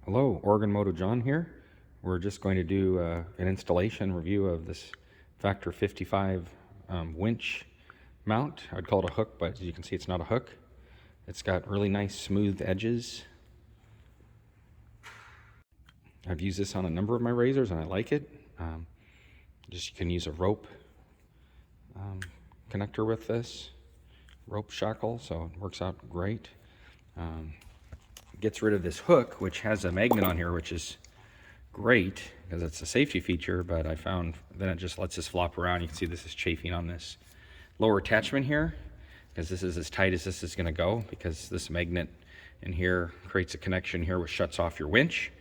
Hello, Oregon Moto John here. We're just going to do an installation review of this Factor 55 winch mount. I'd call it a hook, but as you can see, it's not a hook. It's got really nice smooth edges. I've used this on a number of my razors and I like it. Just you can use a rope connector with this, rope shackle, so it works out great. Gets rid of this hook, which has a magnet on here, which is great because it's a safety feature, but I found then it just lets this flop around. You can see this is chafing on this lower attachment here because this is as tight as this is going to go, because this magnet in here creates a connection here which shuts off your winch.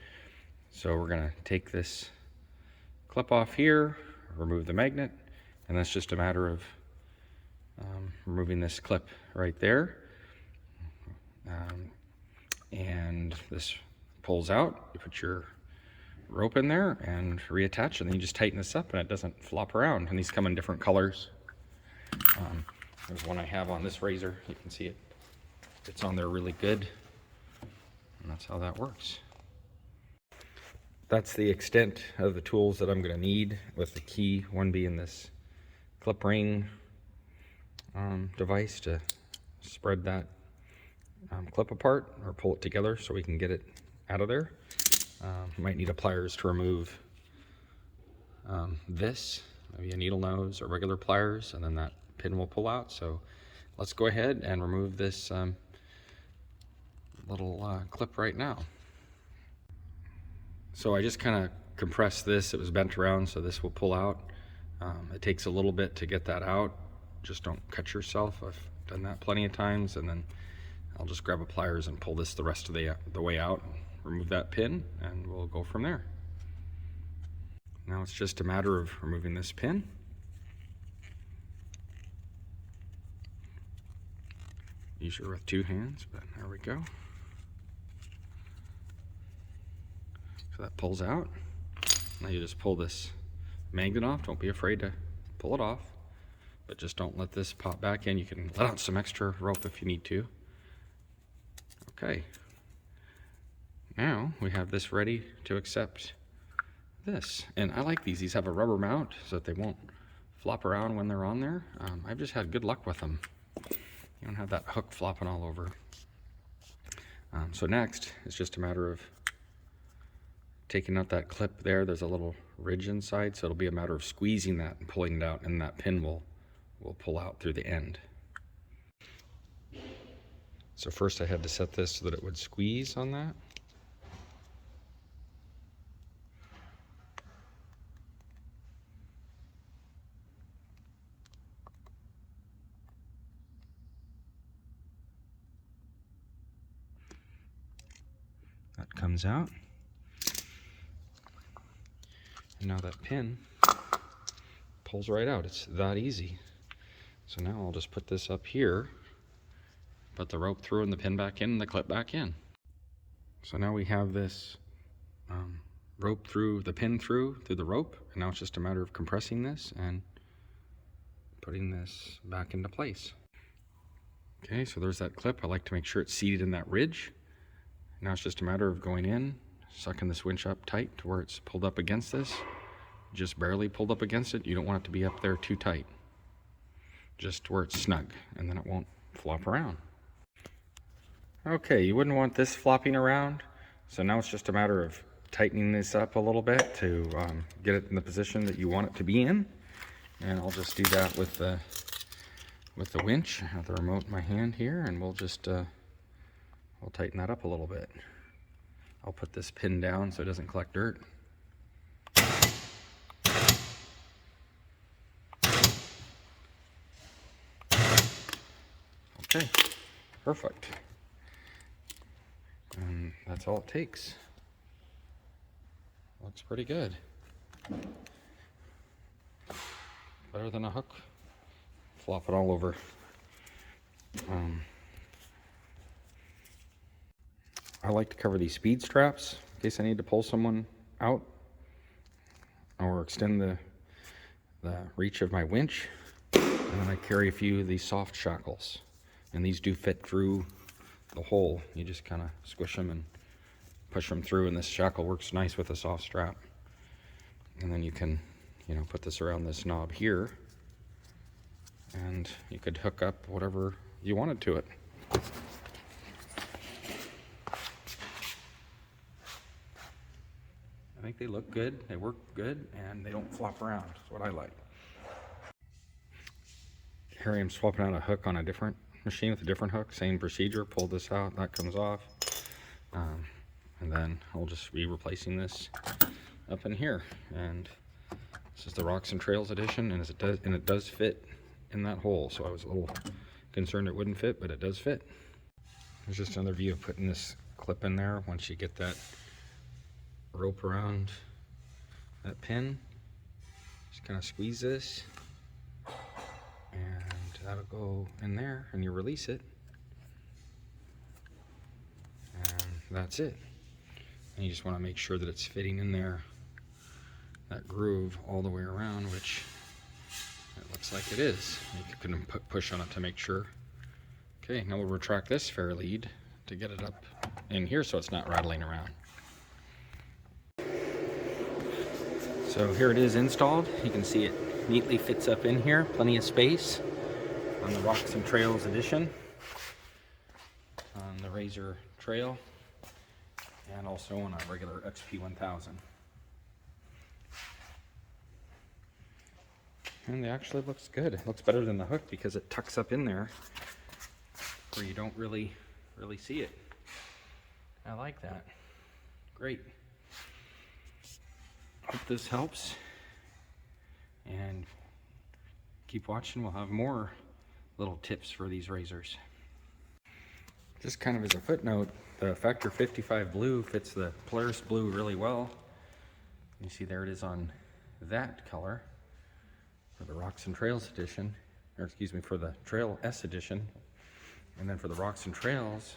So we're going to take this clip off here, remove the magnet, and that's just a matter of removing this clip right there. And this pulls out. You put your rope in there and reattach, and then you just tighten this up and it doesn't flop around. And these come in different colors. There's one I have on this razor. You can see it. It's on there really good. And that's how that works. That's the extent of the tools that I'm going to need, with the key one being this clip ring device to spread that clip apart or pull it together so we can get it out of there. Might need a pliers to remove this, maybe a needle nose or regular pliers, and then that pin will pull out. So let's go ahead and remove this little clip right now. So I just kind of compressed this. It was bent around, so this will pull out. It takes a little bit to get that out. Just don't cut yourself. I've done that plenty of times, and then I'll just grab a pliers and pull this the rest of the way out, remove that pin, and we'll go from there. Now it's just a matter of removing this pin. Usually with two hands, but there we go. So that pulls out. Now you just pull this magnet off. Don't be afraid to pull it off, but just don't let this pop back in. You can let out some extra rope if you need to. Okay, now we have this ready to accept this. And I like these. These have a rubber mount so that they won't flop around when they're on there. I've just had good luck with them. You don't have that hook flopping all over. So next, it's just a matter of taking out that clip there. There's a little ridge inside, so it'll be a matter of squeezing that and pulling it out, and that pin will pull out through the end. So first I had to set this so that it would squeeze on that. That comes out. And now that pin pulls right out. It's that easy. So now I'll just put this up here, put the rope through and the pin back in and the clip back in. So now we have this rope through, the pin through the rope, and now it's just a matter of compressing this and putting this back into place. Okay, so there's that clip. I like to make sure it's seated in that ridge. Now it's just a matter of going in, sucking this winch up tight to where it's pulled up against this. Just barely pulled up against it. You don't want it to be up there too tight. Just where it's snug, and then it won't flop around. Okay, you wouldn't want this flopping around, so now it's just a matter of tightening this up a little bit to get it in the position that you want it to be in. And I'll just do that with the winch. I have the remote in my hand here, and we'll just we'll tighten that up a little bit. I'll put this pin down so it doesn't collect dirt. Okay, perfect. And that's all it takes. Looks pretty good. Better than a hook. Flop it all over. I like to cover these speed straps in case I need to pull someone out or extend the reach of my winch. And then I carry a few of these soft shackles, and these do fit through the hole. You just kind of squish them and push them through, and this shackle works nice with a soft strap. And then you can, you know, put this around this knob here, and you could hook up whatever you wanted to it. I think they look good, they work good, and they don't flop around. That's what I like. Here I am swapping out a hook on a different machine with a different hook. Same procedure, pull this out, that comes off. And then I'll just be replacing this up in here. And this is the Rocks and Trails edition, and it does fit in that hole. So I was a little concerned it wouldn't fit, but it does fit. There's just another view of putting this clip in there. Once you get that rope around that pin, just kind of squeeze this, and that'll go in there, and you release it, and that's it. And you just want to make sure that it's fitting in there, that groove all the way around, which it looks like it is. You can push on it to make sure. Okay, now we'll retract this fair lead to get it up in here so it's not rattling around. So here it is installed. You can see it neatly fits up in here, plenty of space on the Rocks and Trails edition, on the RZR Trail, and also on a regular XP 1000. And it actually looks good. It looks better than the hook because it tucks up in there where you don't really see it. I like that. Great. Hope this helps, and keep watching. We'll have more little tips for these razors. Just kind of as a footnote, the Factor 55 blue fits the Polaris blue really well. You see there it is on that color for the Rocks and Trails edition, or excuse me, for the Trail S edition. And then for the Rocks and Trails,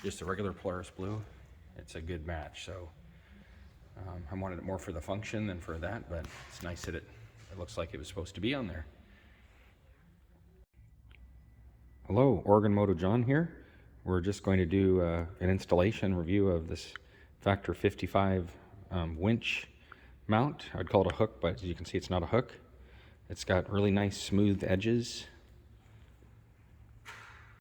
just a regular Polaris blue. It's a good match. So I wanted it more for the function than for that, but it's nice that it looks like it was supposed to be on there. Hello, Oregon Moto John here. We're just going to do an installation review of this Factor 55 winch mount. I'd call it a hook, but as you can see, it's not a hook. It's got really nice smooth edges